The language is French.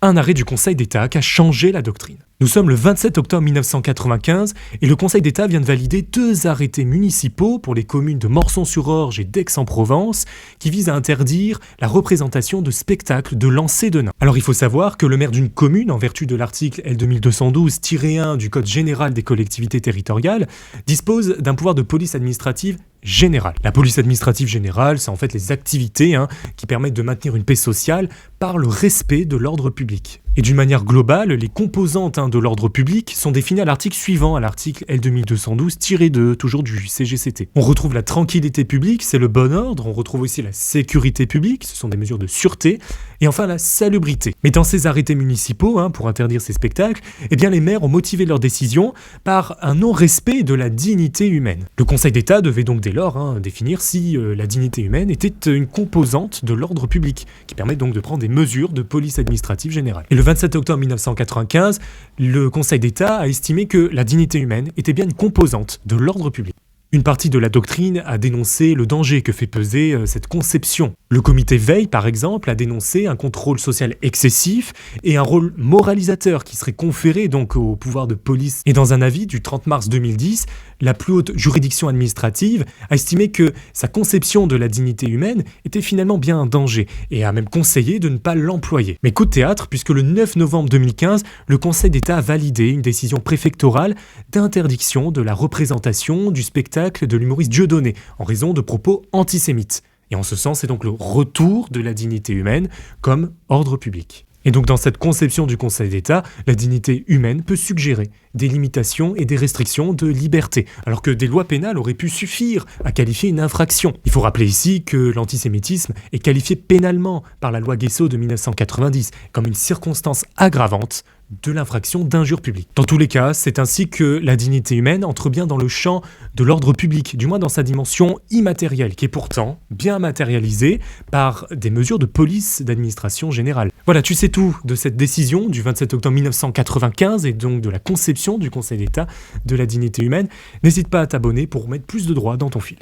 un arrêt du Conseil d'État qui a changé la doctrine. Nous sommes le 27 octobre 1995 et le Conseil d'État vient de valider 2 arrêtés municipaux pour les communes de Morsang-sur-Orge et d'Aix-en-Provence qui visent à interdire la représentation de spectacles de lancers de nains. Alors il faut savoir que le maire d'une commune, en vertu de l'article L2212-1 du Code général des collectivités territoriales, dispose d'un pouvoir de police administrative générale. La police administrative générale, c'est en fait les activités qui permettent de maintenir une paix sociale par le respect de l'ordre public. Et d'une manière globale, les composantes de l'ordre public sont définies à l'article suivant, à l'article L2212-2, toujours du CGCT. On retrouve la tranquillité publique, c'est le bon ordre, on retrouve aussi la sécurité publique, ce sont des mesures de sûreté, et enfin la salubrité. Mais dans ces arrêtés municipaux, pour interdire ces spectacles, les maires ont motivé leur décision par un non-respect de la dignité humaine. Le Conseil d'État devait donc dès lors définir si la dignité humaine était une composante de l'ordre public, qui permet donc de prendre des mesures de police administrative générale. Et le 27 octobre 1995, le Conseil d'État a estimé que la dignité humaine était bien une composante de l'ordre public. Une partie de la doctrine a dénoncé le danger que fait peser cette conception. Le comité Veil, par exemple, a dénoncé un contrôle social excessif et un rôle moralisateur qui serait conféré donc au pouvoir de police. Et dans un avis du 30 mars 2010, la plus haute juridiction administrative a estimé que sa conception de la dignité humaine était finalement bien un danger et a même conseillé de ne pas l'employer. Mais coup de théâtre, puisque le 9 novembre 2015, le Conseil d'État a validé une décision préfectorale d'interdiction de la représentation du spectacle de l'humoriste Dieudonné en raison de propos antisémites. Et en ce sens, c'est donc le retour de la dignité humaine comme ordre public. Et donc dans cette conception du Conseil d'État, la dignité humaine peut suggérer des limitations et des restrictions de liberté, alors que des lois pénales auraient pu suffire à qualifier une infraction. Il faut rappeler ici que l'antisémitisme est qualifié pénalement par la loi Guessot de 1990 comme une circonstance aggravante de l'infraction d'injure publique. Dans tous les cas, c'est ainsi que la dignité humaine entre bien dans le champ de l'ordre public, du moins dans sa dimension immatérielle, qui est pourtant bien matérialisée par des mesures de police d'administration générale. Voilà, tu sais tout de cette décision du 27 octobre 1995 et donc de la conception du Conseil d'État de la dignité humaine. N'hésite pas à t'abonner pour mettre plus de droit dans ton fil.